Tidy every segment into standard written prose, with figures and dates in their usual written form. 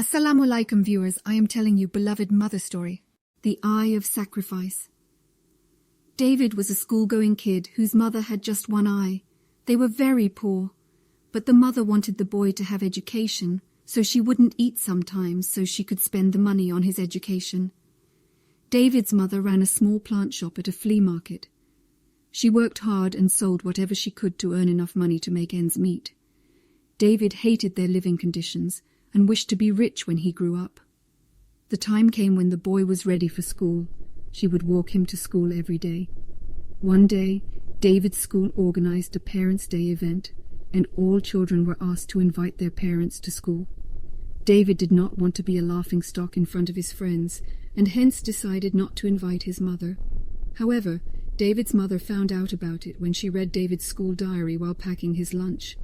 Assalamu alaikum viewers, I am telling you beloved mother story, The Eye of Sacrifice. David was a school-going kid whose mother had just one eye. They were very poor, but the mother wanted the boy to have education, so she wouldn't eat sometimes so she could spend the money on his education. David's mother ran a small plant shop at a flea market. She worked hard and sold whatever she could to earn enough money to make ends meet. David hated their living conditions and wished to be rich when he grew up. The time came when the boy was ready for school. She would walk him to school every day. One day, David's school organized a Parents' Day event, and all children were asked to invite their parents to school. David did not want to be a laughingstock in front of his friends, and hence decided not to invite his mother. However, David's mother found out about it when she read David's school diary while packing his lunch.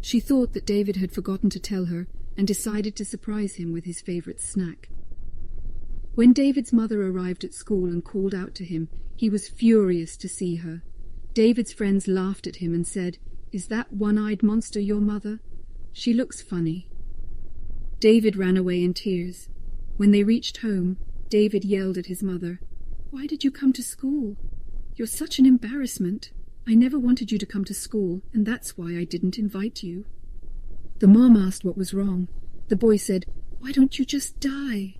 She thought that David had forgotten to tell her and decided to surprise him with his favorite snack. When David's mother arrived at school and called out to him, he was furious to see her. David's friends laughed at him and said, "Is that one-eyed monster your mother? She looks funny." David ran away in tears. When they reached home, David yelled at his mother, "Why did you come to school? You're such an embarrassment. I never wanted you to come to school, and that's why I didn't invite you." The mom asked what was wrong. The boy said, "Why don't you just die?"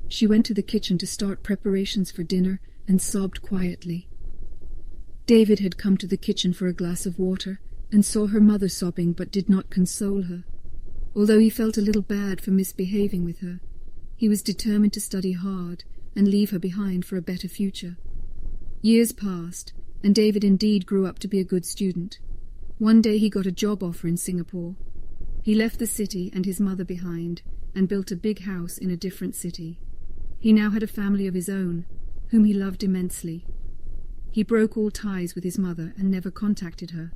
She went to the kitchen to start preparations for dinner and sobbed quietly. David had come to the kitchen for a glass of water and saw her mother sobbing but did not console her. Although he felt a little bad for misbehaving with her, he was determined to study hard and leave her behind for a better future. Years passed, and David indeed grew up to be a good student. One day he got a job offer in Singapore. He left the city and his mother behind and built a big house in a different city. He now had a family of his own, whom he loved immensely. He broke all ties with his mother and never contacted her.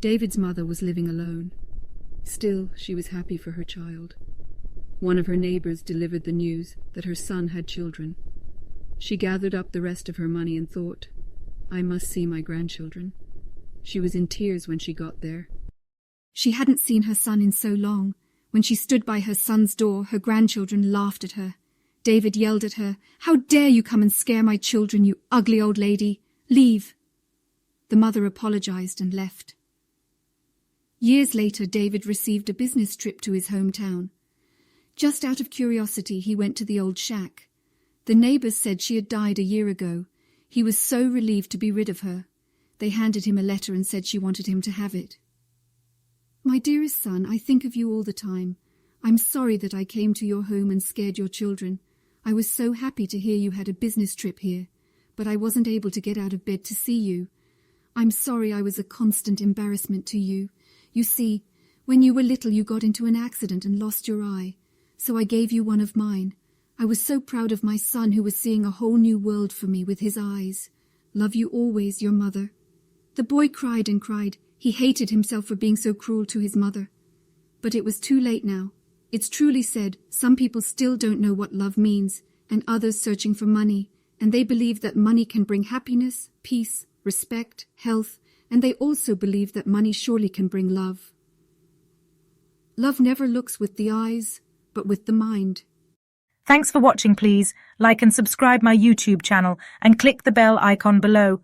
David's mother was living alone. Still, she was happy for her child. One of her neighbors delivered the news that her son had children. She gathered up the rest of her money and thought, "I must see my grandchildren." She was in tears when she got there. She hadn't seen her son in so long. When she stood by her son's door, her grandchildren laughed at her. David yelled at her, "How dare you come and scare my children, you ugly old lady! Leave!" The mother apologized and left. Years later, David received a business trip to his hometown. Just out of curiosity, he went to the old shack. The neighbors said she had died a year ago. He was so relieved to be rid of her. They handed him a letter and said she wanted him to have it. "My dearest son, I think of you all the time. I'm sorry that I came to your home and scared your children. I was so happy to hear you had a business trip here, but I wasn't able to get out of bed to see you. I'm sorry I was a constant embarrassment to you. You see, when you were little you got into an accident and lost your eye, so I gave you one of mine. I was so proud of my son who was seeing a whole new world for me with his eyes. Love you always, your mother." The boy cried and cried. He hated himself for being so cruel to his mother. But it was too late now. It's truly said, some people still don't know what love means, and others searching for money, and they believe that money can bring happiness, peace, respect, health, and they also believe that money surely can bring love. Love never looks with the eyes, but with the mind. Thanks for watching. Please like and subscribe my YouTube channel and click the bell icon below.